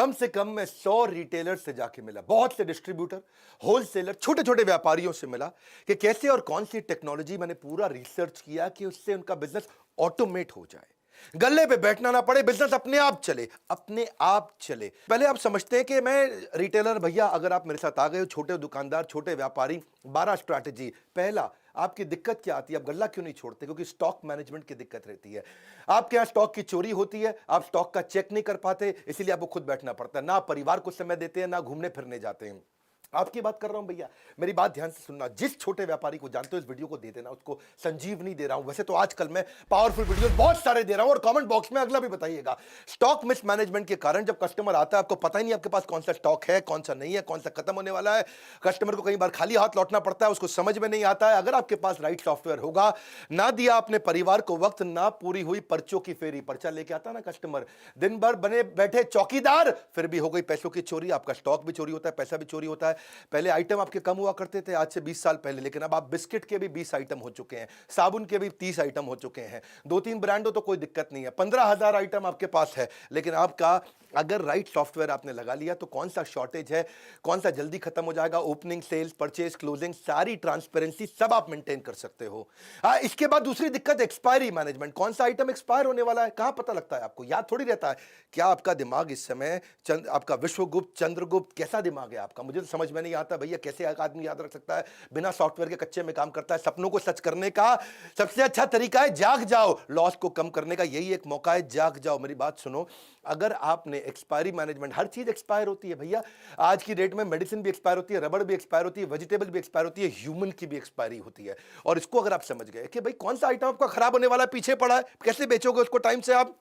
कम से कम मैं 100 रिटेलर से जाके मिला, बहुत से डिस्ट्रीब्यूटर, होलसेलर, छोटे छोटे व्यापारियों से मिला कि कैसे और कौन सी टेक्नोलॉजी, मैंने पूरा रिसर्च किया कि उससे उनका बिजनेस ऑटोमेट हो जाए, गल्ले पे बैठना ना पड़े, बिजनेस अपने आप चले, अपने आप चले। पहले आप समझते हैं कि मैं रिटेलर भैया, अगर आप मेरे साथ आ गए हो, छोटे दुकानदार, छोटे व्यापारी, 12 स्ट्रैटेजी। पहला, आपकी दिक्कत क्या आती है, आप गल्ला क्यों नहीं छोड़ते? क्योंकि स्टॉक मैनेजमेंट की दिक्कत रहती है। आपके यहां स्टॉक की चोरी होती है, आप स्टॉक का चेक नहीं कर पाते, इसीलिए आपको खुद बैठना पड़ता है, ना परिवार को समय देते हैं, ना घूमने फिरने जाते हैं। आपकी बात कर रहा हूं भैया, मेरी बात ध्यान से सुनना। जिस छोटे व्यापारी को जानते हो इस वीडियो को दे देना, उसको संजीवनी दे रहा हूं। वैसे तो आजकल मैं पावरफुल वीडियो बहुत सारे दे रहा हूं और कमेंट बॉक्स में अगला भी बताइएगा। स्टॉक मिसमैनेजमेंट के कारण जब कस्टमर आता है, आपको पता ही नहीं आपके पास कौन सा स्टॉक है, कौन सा नहीं है, कौन सा खत्म होने वाला है। कस्टमर को कई बार खाली हाथ लौटना पड़ता है, उसको समझ में नहीं आता है। अगर आपके पास राइट सॉफ्टवेयर होगा, ना दिया अपने परिवार को वक्त, ना पूरी हुई पर्चों की फेरी, पर्चा लेके आता ना कस्टमर, दिन भर बने बैठे चौकीदार, फिर भी हो गई पैसों की चोरी, आपका स्टॉक भी चोरी होता है, पैसा भी चोरी होता है। पहले आइटम आपके कम हुआ करते थे आज से 20 साल पहले, लेकिन अब आप बिस्किट के भी 20 आइटम हो चुके हैं, साबुन के भी 30 आइटम हो चुके हैं। 2-3 ब्रांड हो तो कोई दिक्कत नहीं है, 15,000 आइटम आपके पास है। लेकिन आपका अगर राइट सॉफ्टवेयर आपने लगा लिया तो कौन सा शॉर्टेज है, कौन सा जल्दी खत्म हो जाएगा, ओपनिंग, सेल्स, परचेज, क्लोजिंग, सारी ट्रांसपेरेंसी सब आप मेंटेन कर सकते हो। इसके बाद दूसरी दिक्कत एक्सपायरी मैनेजमेंट। कौन सा आइटम एक्सपायर होने वाला है, कहां पता लगता है आपको? याद थोड़ी रहता है। क्या आपका दिमाग इस समय आपका विश्वगुप्त, चंद्रगुप्त, कैसा दिमाग है आपका? मुझे तो समझ में नहीं आता भैया, कैसे एक आदमी याद रख सकता है बिना सॉफ्टवेयर के, कच्चे में काम करता है। सपनों को सच करने का सबसे अच्छा तरीका है जाग जाओ, लॉस को कम करने का यही एक मौका है, जाग जाओ। मेरी बात सुनो, अगर आपने एक्सपायरी मैनेजमेंट, हर चीज एक्सपायर होती है भैया, आज की डेट में मेडिसिन भी एक्सपायर होती है, रबड़ भी एक्सपायर होती है, वेजिटेबल भी एक्सपायर होती है, ह्यूमन की भी एक्सपायरी होती है। और इसको अगर आप समझ गए कि भाई कौन सा आइटम आपका खराब होने वाला है, पीछे पड़ा है, कैसे बेचोगे उसको टाइम से, आप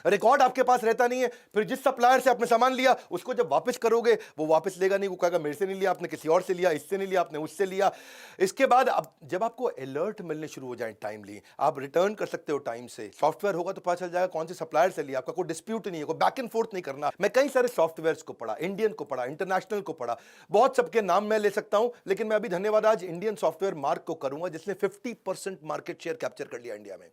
रिकॉर्ड आपके पास रहता नहीं है, फिर जिस सप्लायर से आपने सामान लिया उसको जब वापस करोगे वो वापस लेगा नहीं, वो कहेगा मेरे से नहीं लिया आपने, किसी और से लिया, इससे नहीं लिया आपने, उससे लिया। इसके बाद अब जब आपको अलर्ट मिलने शुरू हो जाए टाइमली, आप रिटर्न कर सकते हो टाइम से। सॉफ्टवेयर होगा तो पता चल जाएगा कौन से सप्लायर से लिया, आपका कोई डिस्प्यूट नहीं है, कोई बैक एंड फोर्थ नहीं करना। मैं कई सारे सॉफ्टवेयर को पढ़ा, इंडियन को पढ़ा, इंटरनेशनल को पढ़ा, बहुत सबके नाम मैं ले सकता हूं, लेकिन मैं अभी धन्यवाद आज इंडियन सॉफ्टवेयर मार्क को करूंगा, जिसने 50% मार्केट शेयर कैप्चर कर लिया इंडिया में।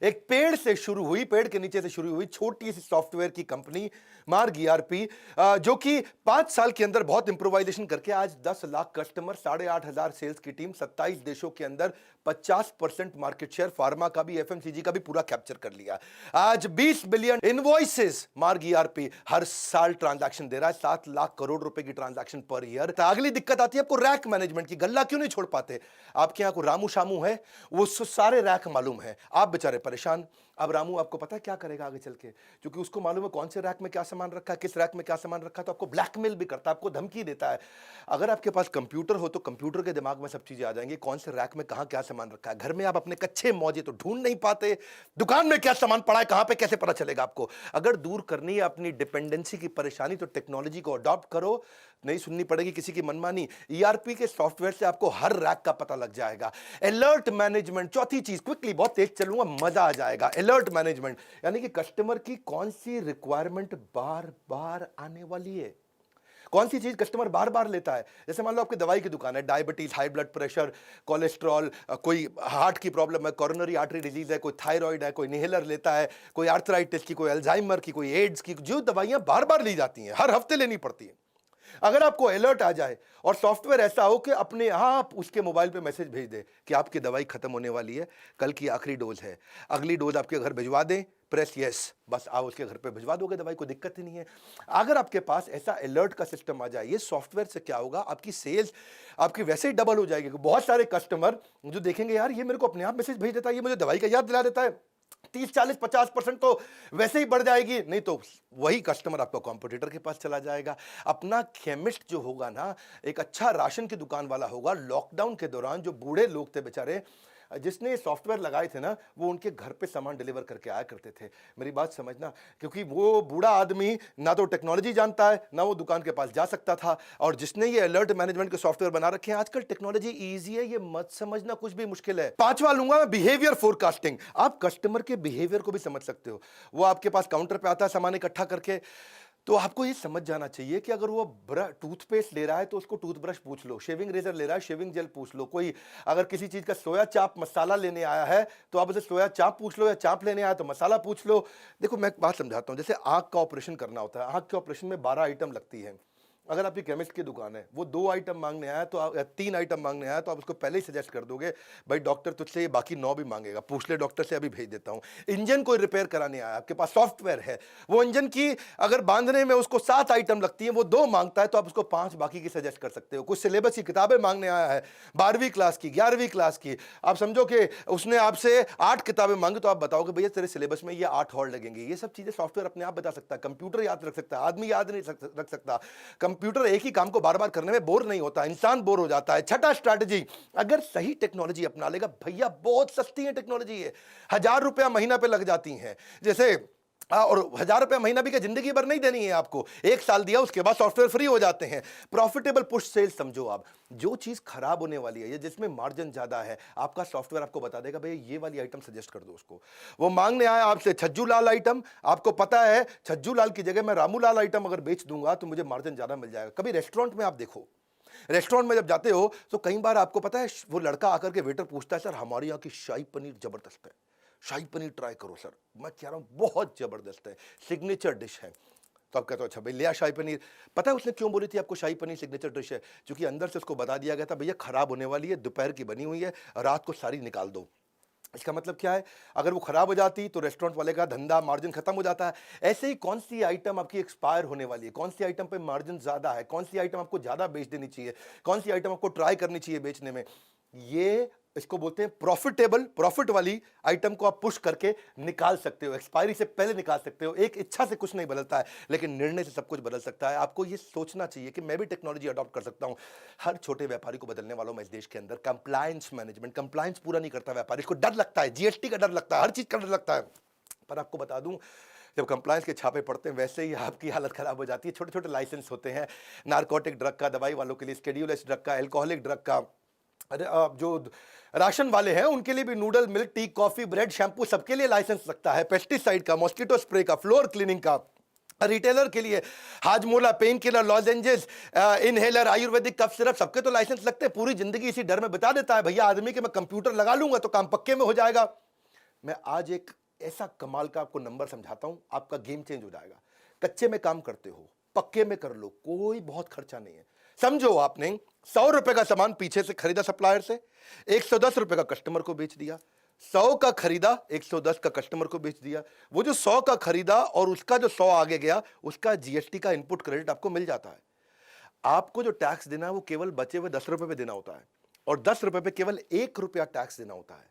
एक पेड़ से शुरू हुई, पेड़ के नीचे से शुरू हुई छोटी सी सॉफ्टवेयर की कंपनी मार्ग ईआरपी, जो कि 5 साल के अंदर बहुत इंप्रोवाइजेशन करके आज 10 लाख कस्टमर, 8,500 सेल्स की टीम, 27 देशों के अंदर 50% मार्केट शेयर, फार्मा का भी, एफएमसीजी का भी पूरा कैप्चर कर लिया। आज 20 बिलियन इनवॉइसेस मार्ग ईआरपी हर साल ट्रांजैक्शन दे रहा है, 7 लाख करोड़ रुपए की ट्रांजैक्शन पर ईयर। तो अगली दिक्कत आती है आपको रैक मैनेजमेंट की। गल्ला क्यों नहीं छोड़ पाते? आपके यहां को रामू शामू है, वो सारे रैक मालूम है, आप बेचारे परेशान। अब रामू आपको पता है क्या करेगा आगे चल के, क्योंकि उसको मालूम है कौन से रैक में क्या सामान रखा है, किस रैक में क्या सामान रखा है, तो आपको ब्लैकमेल भी करता है, आपको धमकी देता है। अगर आपके पास कंप्यूटर हो तो कंप्यूटर के दिमाग में सब चीजें आ जाएंगी, कौन से रैक में कहां क्या सामान रखा है। घर में आप अपने कच्चे मौजे तो ढूंढ नहीं पाते, दुकान में क्या सामान पड़ा है, कहां पे कैसे पता चलेगा आपको? अगर दूर करनी है अपनी डिपेंडेंसी की परेशानी तो टेक्नोलॉजी को अडॉप्ट करो, नहीं सुननी पड़ेगी किसी की मनमानी। ईआरपी के सॉफ्टवेयर से आपको हर रैक का पता लग जाएगा। अलर्ट मैनेजमेंट, चौथी चीज, क्विकली, बहुत तेज चलूंगा, मजा आ जाएगा। अलर्ट मैनेजमेंट यानी कि कस्टमर की कौन सी रिक्वायरमेंट बार बार आने वाली है, कौन सी चीज कस्टमर बार बार लेता है। जैसे मान लो आपकी दवाई की दुकान है, diabetes, high blood pressure, cholesterol, कोई हार्ट की प्रॉब्लम है, कोरोनरी आर्टरी डिजीज है, कोई थायराइड है, कोई इनहेलर लेता है, कोई आर्थराइटिस की, कोई अल्जाइमर की, कोई एड्स की, जो दवाइयां बार बार ली जाती हैं, हर हफ्ते लेनी पड़ती है। अगर आपको अलर्ट आ जाए और सॉफ्टवेयर ऐसा हो कि अपने आप उसके मोबाइल पे मैसेज भेज दे कि आपकी दवाई खत्म होने वाली है, कल की आखिरी डोज है, अगली डोज आपके घर भिजवा दें, प्रेस यस, बस आप उसके घर पे भिजवा दोगे दवाई, को दिक्कत ही नहीं है। अगर आपके पास ऐसा अलर्ट का सिस्टम आ जाए, ये सॉफ्टवेयर से क्या होगा, आपकी सेल्स आपकी वैसे ही डबल हो जाएगी। बहुत सारे कस्टमर जो देखेंगे यार ये मेरे को अपने आप मैसेज भेज देता है, ये मुझे दवाई का याद दिला देता है, 30, 40, 50% तो वैसे ही बढ़ जाएगी। नहीं तो वही कस्टमर आपका कॉम्पिटिटर के पास चला जाएगा। अपना केमिस्ट जो होगा ना, एक अच्छा राशन की दुकान वाला होगा, लॉकडाउन के दौरान जो बूढ़े लोग थे बेचारे, जिसने सॉफ्टवेयर लगाए थे ना, वो उनके घर पे सामान डिलीवर करके आया करते थे। मेरी बात समझना, क्योंकि वो बूढ़ा आदमी ना तो टेक्नोलॉजी जानता है, ना वो दुकान के पास जा सकता था। और जिसने ये अलर्ट मैनेजमेंट के सॉफ्टवेयर बना रखे हैं, आजकल टेक्नोलॉजी इजी है, ये मत समझना कुछ भी मुश्किल है। पांचवा लूंगा मैं, बिहेवियर फोरकास्टिंग। आप कस्टमर के बिहेवियर को भी समझ सकते हो। वो आपके पास काउंटर पे आता है सामान इकट्ठा करके, तो आपको ये समझ जाना चाहिए कि अगर वो टूथपेस्ट ले रहा है तो उसको टूथब्रश पूछ लो, शेविंग रेजर ले रहा है शेविंग जेल पूछ लो, कोई अगर किसी चीज का सोया चाप मसाला लेने आया है तो आप उसे सोया चाप पूछ लो, या चाप लेने आया तो मसाला पूछ लो। देखो मैं एक बात समझाता हूँ, जैसे आंख का ऑपरेशन करना होता है, आंख के ऑपरेशन में 12 आइटम लगती है। अगर आपकी केमिस्ट की दुकान है, वो 2 आइटम मांगने आया तो या 3 आइटम मांगने आया तो आप उसको पहले ही सजेस्ट कर दोगे, भाई डॉक्टर तुझसे ये बाकी 9 भी मांगेगा, पूछ ले डॉक्टर से, अभी भेज देता हूँ। इंजन कोई रिपेयर कराने आया, आपके पास सॉफ्टवेयर है, वो इंजन की अगर बांधने में उसको 7 आइटम लगती है, वो 2 मांगता है तो आप उसको 5 बाकी की सजेस्ट कर सकते हो। कुछ सिलेबस की किताबें मांगने आया है, 12वीं क्लास की, 11वीं क्लास की, आप समझो कि उसने आपसे 8 किताबें मांगी तो आप बताओगे भैया तेरे सिलेबस में ये 8 और लगेंगी। ये सब चीजें सॉफ्टवेयर अपने आप बता सकता है, कंप्यूटर याद रख सकता है, आदमी याद नहीं रख सकता। कंप्यूटर एक ही काम को बार बार करने में बोर नहीं होता, इंसान बोर हो जाता है। छठा स्ट्रैटेजी, अगर सही टेक्नोलॉजी अपना लेगा, भैया बहुत सस्ती है टेक्नोलॉजी है, 1000 रुपया महीना पे लग जाती है। जैसे और 1000 रुपया महीना भी क्या जिंदगी भर नहीं देनी है आपको, 1 साल दिया उसके बाद सॉफ्टवेयर फ्री हो जाते हैं। प्रॉफिटेबल पुश सेल्स समझो आप, जो चीज खराब होने वाली है या जिसमें मार्जिन ज्यादा है, आपका सॉफ्टवेयर आपको बता देगा भाई ये वाली आइटम सजेस्ट कर दो उसको। वो मांगने आया आपसे छज्जू लाल आइटम, आपको पता है छज्जू लाल की जगह मैं रामू लाल आइटम अगर बेच दूंगा तो मुझे मार्जिन ज्यादा मिल जाएगा। कभी रेस्टोरेंट में आप देखो, रेस्टोरेंट में जब जाते हो तो कई बार आपको पता है वो लड़का आकर के वेटर पूछता है सर हमारे यहाँ की शाही पनीर जबरदस्त है, शाही पनीर ट्राई करो सर। मैं कह रहा हूँ बहुत जबरदस्त है, सिग्नेचर डिश है। तो आप कहते हो अच्छा भाई लिया शाही पनीर। पता है उसने क्यों बोली थी आपको शाही पनीर सिग्नेचर डिश है? क्योंकि अंदर से उसको बता दिया गया था भैया खराब होने वाली है, दोपहर की बनी हुई है, रात को सारी निकाल दो। इसका मतलब क्या है, अगर वो खराब हो जाती तो रेस्टोरेंट वाले का धंधा मार्जिन खत्म हो जाता है। ऐसे ही कौन सी आइटम आपकी एक्सपायर होने वाली है, कौन सी आइटम पे मार्जिन ज्यादा है, कौन सी आइटम आपको ज्यादा बेच देनी चाहिए, कौन सी आइटम आपको ट्राई करनी चाहिए बेचने में, ये इसको बोलते हैं प्रॉफिटेबल। प्रॉफिट वाली आइटम को आप पुश करके निकाल सकते हो, एक्सपायरी से पहले निकाल सकते हो। एक इच्छा से कुछ नहीं बदलता है, लेकिन निर्णय से सब कुछ बदल सकता है। आपको ये सोचना चाहिए कि मैं भी टेक्नोलॉजी अडॉप्ट कर सकता हूं। हर छोटे व्यापारी को बदलने वालों में इस देश के अंदर कंप्लायंस मैनेजमेंट, कंप्लायंस पूरा नहीं करता व्यापारी, इसको डर लगता है, जीएसटी का डर लगता है, हर चीज का डर लगता है। पर आपको बता दूं, जब कंप्लायंस के छापे पड़ते हैं वैसे ही आपकी हालत खराब हो जाती है। छोटे छोटे लाइसेंस होते हैं, नारकोटिक ड्रग का, दवाई वालों के लिए स्केड्यूल एच ड्रग का, एल्कोहलिक ड्रग का, अरे जो राशन वाले हैं उनके लिए भी noodle, milk, tea, coffee, bread, shampoo, सबके लिए लाइसेंस लगता है। पेस्टिसाइड का, मॉस्किटो स्प्रे का, फ्लोर क्लीनिंग का, रिटेलर के लिए Hajmola, painkiller, lozenges, inhaler, Ayurvedic cough syrup, सबके तो लाइसेंस लगते हैं। पूरी जिंदगी इसी डर में बिता देता है भैया आदमी कि मैं कंप्यूटर लगा लूंगा तो काम पक्के में हो जाएगा। मैं आज एक ऐसा कमाल का आपको नंबर समझाता हूं, आपका गेम चेंज हो जाएगा। कच्चे में काम करते हो, पक्के में कर लो, कोई बहुत खर्चा नहीं है। समझो आपने 100 रुपए का सामान पीछे से खरीदा सप्लायर से, 110 रुपए का कस्टमर को बेच दिया। 100 का खरीदा, 110 का कस्टमर को बेच दिया। वो जो 100 का खरीदा और उसका जो 100 आगे गया, उसका जीएसटी का इनपुट क्रेडिट आपको मिल जाता है। आपको जो टैक्स देना है वो केवल बचे हुए 10 रुपए पे देना होता है, और 10 रुपए पे केवल 1 रुपया टैक्स देना होता है।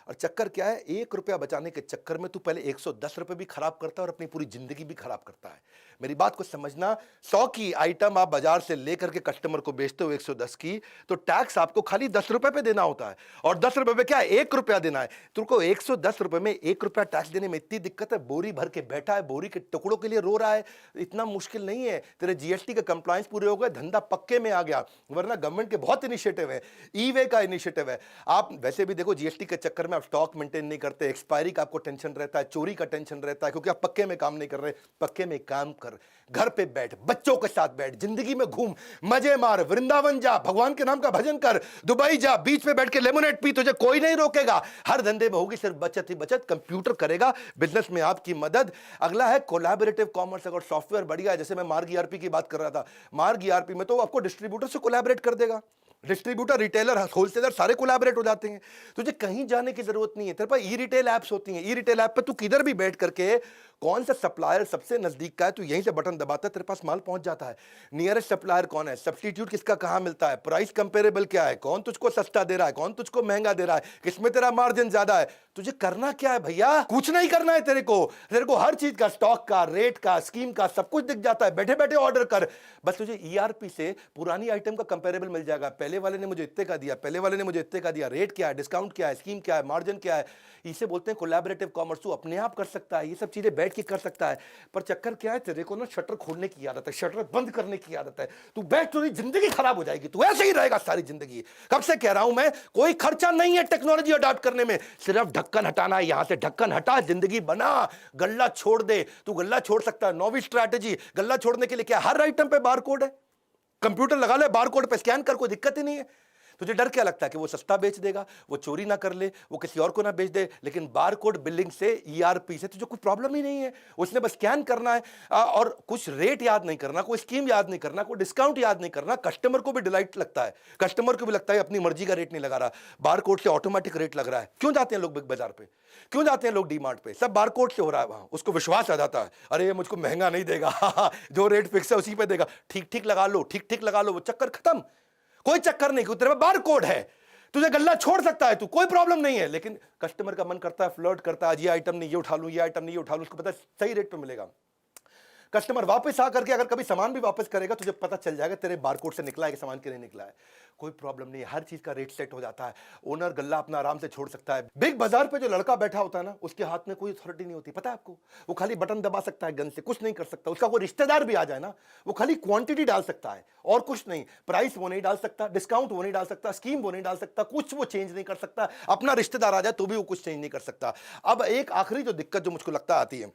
और चक्कर क्या है, 1 रुपया बचाने के चक्कर में तू पहले 110 रुपए भी खराब करता है और अपनी पूरी जिंदगी भी खराब करता है। मेरी बात को समझना, 100 की आइटम आप बाजार से लेकर के कस्टमर को बेचते हो 110 की, तो टैक्स आपको खाली 10 रुपए पे देना होता है। और 10 रुपए पे क्या 1 रुपया देना है। तुमको 110 रुपए में 1 रुपया टैक्स देने में इतनी दिक्कत है, बोरी भर के बैठा है, बोरी के टुकड़ों के लिए रो रहा है, इतना मुश्किल नहीं है। तेरे जीएसटी के कंप्लायंस पूरे हो गए, धंधा पक्के में आ गया। वरना गवर्नमेंट के बहुत इनिशिएटिव है, ई वे का इनिशिएटिव है। आप वैसे भी देखो जीएसटी के चक्कर में आप स्टॉक मेंटेन नहीं करते, एक्सपायरी का आपको टेंशन रहता है, चोरी का टेंशन रहता है, क्योंकि आप पक्के में काम नहीं कर रहे। पक्के में काम कर, घर पे बैठ, बच्चों के साथ बैठ, जिंदगी में घूम, मजे मार, वृंदावन जा, भगवान के नाम का भजन कर, दुबई जा, बीच पे बैठ के लेमोनेड पी, तुझे कोई नहीं रोकेगा। हर धंधे में होगी सिर्फ बचत ही बचत, कंप्यूटर करेगा बिजनेस में आपकी मदद। अगला है कोलैबोरेटिव कॉमर्स। अगर सॉफ्टवेयर बढ़िया है, जैसे मैं मार्ग ईआरपी की बात कर रहा था, मार्ग ईआरपी में तो आपको डिस्ट्रीब्यूटर से कोलैबोरेट कर देगा। डिस्ट्रीब्यूटर, रिटेलर, होलसेलर सारे कोलैबोरेट हो जाते हैं। तुझे कहीं जाने की जरूरत नहीं है। तेरे पास ई रिटेल ऐप्स होती हैं, ई रिटेल ऐप पे तू किधर भी बैठ करके कौन सा सप्लायर सबसे नजदीक का है, तू यहीं से बटन दबाता है, तेरे पास माल पहुंच जाता है। नियरेस्ट सप्लायर कौन है, सब्स्टिट्यूट किसका कहां मिलता है, प्राइस कंपेरेबल क्या है, कौन तुझको सस्ता दे रहा है, कौन तुझको महंगा दे रहा है, किसमें तेरा मार्जिन ज्यादा है। तुझे करना क्या है भैया, कुछ नहीं करना है। तेरे को हर चीज का, स्टॉक का, रेट का, स्कीम का सब कुछ दिख जाता है। बैठे बैठे ऑर्डर कर, बस तुझे ईआरपी से पुरानी आइटम का कंपेरेबल मिल जाएगा। पहले पहले वाले ने मुझे इतने का दिया, पहले वाले ने मुझे इतने का दिया, रेट क्या है, डिस्काउंट क्या है, स्कीम क्या है, मार्जिन क्या है, इसे बोलते हैं कोलैबोरेटिव कॉमर्स। तू अपने आप कर सकता है, ये सब चीजें बैठ के कर सकता है। पर चक्कर क्या है, तेरे को ना शटर खोलने की आदत है, शटर बंद करने की आदत है। तू बैठ, तो जिंदगी खराब हो जाएगी, तू ऐसे ही रहेगा सारी जिंदगी। कब से कह रहा हूं मैं, कोई खर्चा नहीं है टेक्नोलॉजी अडॉप्ट करने में, सिर्फ ढक्कन हटाना है। यहां से ढक्कन हटा, जिंदगी बना, गल्ला छोड़ दे। तू गल्ला छोड़ सकता है, नौवीं स्ट्रैटेजी। गल्ला छोड़ने के लिए क्या, हर आइटम पे बारकोड है, कंप्यूटर लगा ले, बारकोड पे स्कैन कर, कोई दिक्कत ही नहीं है। तुझे डर क्या लगता है कि वो सस्ता बेच देगा, वो चोरी ना कर ले, वो किसी और को ना बेच दे। लेकिन बारकोड बिलिंग से, ईआरपी से तुझे कोई प्रॉब्लम ही नहीं है। उसने बस स्कैन करना है और कुछ रेट याद नहीं करना, कोई स्कीम याद नहीं करना, कोई डिस्काउंट याद नहीं करना। कस्टमर को भी डिलाइट लगता है, कस्टमर को भी लगता है अपनी मर्जी का रेट नहीं लगा रहा, बारकोड से ऑटोमेटिक रेट लग रहा है। क्यों जाते हैं लोग बिग बाजार पे, क्यों जाते हैं लोग डीमार्ट पे, सब बारकोड से हो रहा है वहां। उसको विश्वास आ जाता है, अरे ये मुझको महंगा नहीं देगा जो रेट फिक्स है उसी पे देगा, ठीक ठीक लगा लो, ठीक ठीक लगा लो, वो चक्कर खत्म। कोई चक्कर नहीं, तेरे में बारकोड है, तुझे गल्ला छोड़ सकता है तू, कोई प्रॉब्लम नहीं है। लेकिन कस्टमर का मन करता है, फ्लर्ट करता है, ये आइटम नहीं ये उठा लूं, ये आइटम नहीं ये उठा लूं, उसको पता है सही रेट पे मिलेगा। कस्टमर वापस आ करके अगर कभी सामान भी वापस करेगा, तुझे पता चल जाएगा तेरे बारकोड से निकला है कि सामान के नहीं निकला है। कोई प्रॉब्लम नहीं है, हर चीज का रेट सेट हो जाता है। ओनर गल्ला अपना आराम से छोड़ सकता है। बिग बाजार पे जो लड़का बैठा होता है ना, उसके हाथ में कोई अथॉरिटी नहीं होती, पता है आपको। वो खाली बटन दबा सकता है गन से, कुछ नहीं कर सकता। उसका कोई रिश्तेदार भी आ जाए ना, वो खाली क्वांटिटी डाल सकता है और कुछ नहीं। प्राइस वो नहीं डाल सकता, डिस्काउंट वो नहीं डाल सकता, स्कीम वो नहीं डाल सकता, कुछ वो चेंज नहीं कर सकता। अपना रिश्तेदार आ जाए तो भी वो कुछ चेंज नहीं कर सकता। अब एक आखिरी जो दिक्कत जो मुझको लगता आती है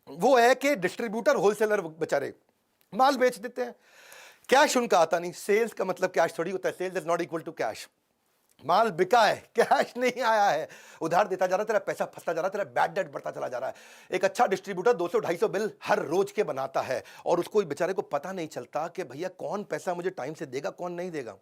वो है कि डिस्ट्रीब्यूटर होलसेलर बेचारे माल बेच देते हैं, कैश उनका आता नहीं। सेल्स का मतलब कैश थोड़ी होता है, sales is not equal to cash. माल बिका है, कैश नहीं आया है, उधार देता जा रहा है, तेरा पैसा फंसता जा रहा है, तेरा बैड डेट बढ़ता चला जा रहा है। एक अच्छा डिस्ट्रीब्यूटर 200-250 बिल हर रोज के बनाता है और उसको बेचारे को पता नहीं चलता कि भैया कौन पैसा मुझे टाइम से देगा, कौन नहीं देगा।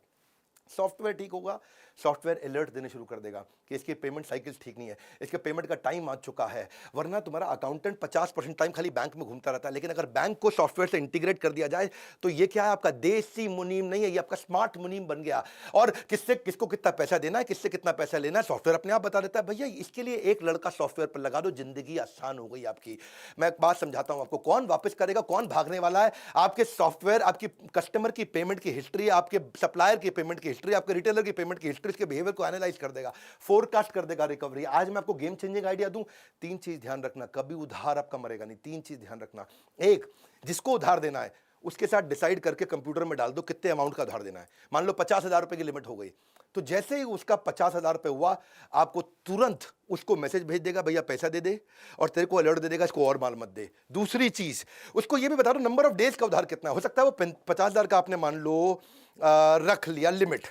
सॉफ्टवेयर ठीक होगा, सॉफ्टवेयर अलर्ट देने शुरू कर देगा कि इसकी पेमेंट साइकिल ठीक नहीं है, इसके पेमेंट का टाइम आ चुका है। वरना तुम्हारा अकाउंटेंट 50% टाइम खाली बैंक में घूमता रहता है। लेकिन अगर बैंक को सॉफ्टवेयर से इंटीग्रेट कर दिया जाए तो ये क्या है, आपका देसी मुनीम नहीं है, ये आपका स्मार्ट मुनीम बन गया। और किससे किसको कितना पैसा देना है, किससे कितना पैसा लेना है, सॉफ्टवेयर अपने आप बता देता है। भैया इसके लिए एक लड़का सॉफ्टवेयर पर लगा दो, जिंदगी आसान हो गई आपकी। मैं एक बात समझाता हूं आपको, कौन वापस करेगा, कौन भागने वाला है। आपके सॉफ्टवेयर आपकी कस्टमर की पेमेंट की हिस्ट्री, आपके सप्लायर की पेमेंट की हिस्ट्री, आपके रिटेलर की पेमेंट की हिस्ट्री, इसके बिहेवियर को एनालाइज कर देगा, फोरकास्ट कर देगा रिकवरी। आज मैं आपको गेम चेंजिंग आइडिया दूं, 3 चीज ध्यान रखना, कभी उधार आपका मरेगा नहीं। 3 चीज ध्यान रखना। एक, जिसको उधार देना है उसके साथ डिसाइड करके कंप्यूटर में डाल दो कितने अमाउंट का उधार देना है। मान लो 50,000 रुपए की लिमिट हो गई, तो जैसे ही उसका 50,000 रुपए हुआ, आपको तुरंत उसको मैसेज भेज देगा, भैया पैसा दे दे, और तेरे को अलर्ट दे देगा इसको और माल मत दे। दूसरी चीज, उसको ये भी बता दो नंबर ऑफ डेज का उधार कितना हो सकता है। वो 50,000 का आपने मान लो रख लिया लिमिट,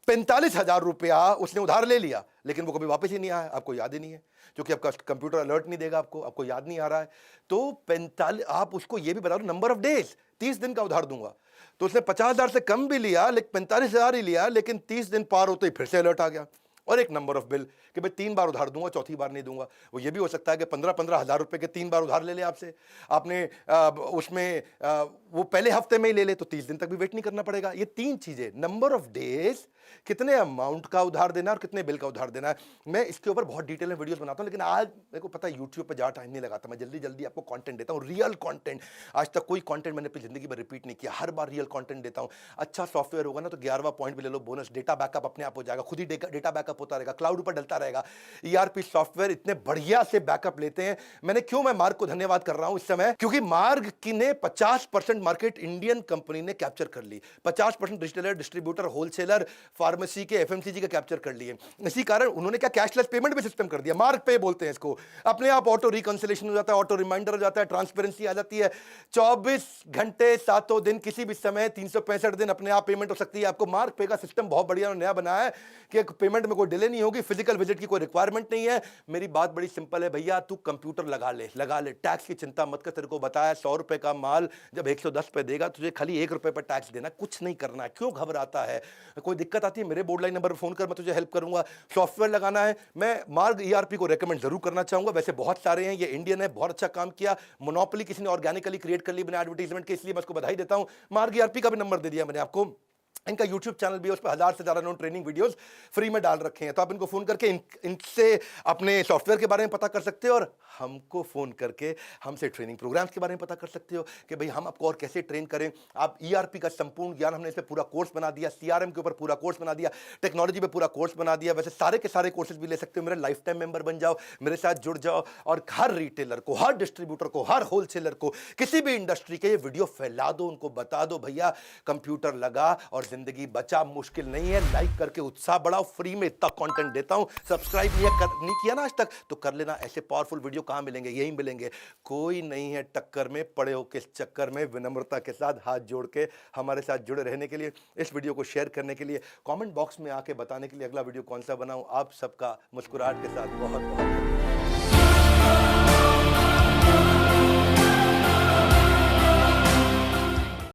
45,000 रुपया उसने उधार ले लिया, लेकिन वो कभी वापस ही नहीं आया, आपको याद ही नहीं है, क्योंकि आपका कंप्यूटर अलर्ट नहीं देगा आपको याद नहीं आ रहा है। तो 45, आप उसको ये भी बता दो नंबर ऑफ डेज, 30 दिन का उधार दूंगा। तो उसने 50,000 से कम भी लिया, लेकिन 45,000 ही लिया, लेकिन 30 दिन पार होते ही फिर से अलर्ट आ गया। और एक नंबर ऑफ बिल कि भाई 3 बार उधार दूंगा, चौथी बार नहीं दूंगा। वो ये भी हो सकता है कि 15-15 हज़ार रुपए के 3 बार उधार ले ले आपसे, आपने उसमें वो पहले हफ्ते में ही ले ले, तो 30 दिन तक भी वेट नहीं करना पड़ेगा। ये 3 चीजें, नंबर ऑफ डेज, कितने अमाउंट का उधार देना और कितने बिल का उधार देना है। मैं इसके ऊपर बहुत डिटेल में वीडियोस बनाता हूं, लेकिन आज मेरे को पता है यूट्यूब पे ज़्यादा टाइम नहीं लगाता, मैं जल्दी जल्दी आपको कंटेंट देता हूं, रियल कंटेंट। आज तक कोई कंटेंट मैंने अपनी जिंदगी में रिपीट नहीं किया, हर बार रियल कंटेंट देता हूं। अच्छा सॉफ्टवेयर होगा ना तो 11वां पॉइंट भी ले लो, बोनस, डेटा बैकअप अपने आप हो जाएगा, खुद ही डेटा बैकअप होता रहेगा, क्लाउड पर डलता रहेगा। ईआरपी सॉफ्टवेयर इतने बढ़िया से बैकअप लेते हैं। क्यों मैं मार्ग को धन्यवाद कर रहा हूं इस समय, क्योंकि मार्ग की ने 50% मार्केट इंडियन कंपनी ने कैप्चर कर ली, 50% रिटेलर, डिस्ट्रीब्यूटर, होलसेलर, फार्मेसी के, एफएमसीजी के कैप्चर कर लिए। इसी कारण उन्होंने क्या कैशलेस पेमेंट भी सिस्टम कर दिया, मार्ग पे बोलते हैं इसको। अपने आप ऑटो रिकंसिलेशन हो जाता है, ऑटो रिमाइंडर हो जाता है, ट्रांसपेरेंसी आ जाती है। 24 घंटे 7 दिन किसी भी समय 365 दिन अपने आप पेमेंट हो सकती है। आपको मार्ग पे का सिस्टम बहुत बढ़िया नया बनाया है कि पेमेंट में कोई डिले नहीं होगी, फिजिकल विजिट की कोई रिक्वायरमेंट नहीं है। मेरी बात बड़ी सिंपल है भैया, तू कंप्यूटर लगा ले, टैक्स की चिंता मत कर। तेरे को बताया 100 रुपए का माल जब 110 पे देगा, तुझे खाली 1 रुपए पर टैक्स देना, कुछ नहीं करना है। क्यों घबराता है, कोई दिक्कत आती है मेरे बोर्ड लाइन नंबर पर फोन कर, मैं तुझे हेल्प करूंगा। सॉफ्टवेयर लगाना है, मैं मार्ग ईआरपी को रेकमेंड जरूर करना चाहूंगा। वैसे बहुत सारे हैं, ये इंडियन है, बहुत अच्छा काम किया, मोनोपोली किसी ने ऑर्गेनिकली क्रिएट कर ली बिना एडवर्टाइजमेंट के, इसलिए मैं उसको बधाई देता हूं। मार्ग ईआरपी का भी नंबर दे दिया मैंने आपको, इनका YouTube चैनल भी है, उस पर 1000 से ज़्यादा इन्होंने ट्रेनिंग वीडियोस फ्री में डाल रखे हैं। तो आप इनको फ़ोन करके इनसे अपने सॉफ्टवेयर के बारे में पता कर सकते हो, और हमको फ़ोन करके हमसे ट्रेनिंग प्रोग्राम्स के बारे में पता कर सकते हो कि भाई हम आपको और कैसे ट्रेन करें। आप ERP का संपूर्ण ज्ञान, हमने इस पे पूरा कोर्स बना दिया, CRM के ऊपर पूरा कोर्स बना दिया, टेक्नोलॉजी पे पूरा कोर्स बना दिया। वैसे सारे के सारे कोर्सेज भी ले सकते हो। मेरा लाइफ टाइम मेंबर बन जाओ, मेरे साथ जुड़ जाओ, और हर रिटेलर को, हर डिस्ट्रीब्यूटर को, हर होलसेलर को, किसी भी इंडस्ट्री के ये वीडियो फैला दो, उनको बता दो भैया कंप्यूटर लगा और जिंदगी बचा, मुश्किल नहीं है। लाइक करके उत्साह बढ़ाओ, फ्री में इतना कंटेंट देता हूं। सब्सक्राइब नहीं किया ना आज तक तो कर लेना। ऐसे पावरफुल वीडियो कहां मिलेंगे? यहीं मिलेंगे। कोई नहीं है टक्कर में, पड़े हो किस चक्कर में। विनम्रता के साथ हाथ जोड़ के हमारे साथ जुड़े रहने के लिए, इस वीडियो को शेयर करने के लिए, कमेंट बॉक्स में आके बताने के लिए अगला वीडियो कौन सा बनाऊं, आप सबका मुस्कुराहट के साथ बहुत बहुत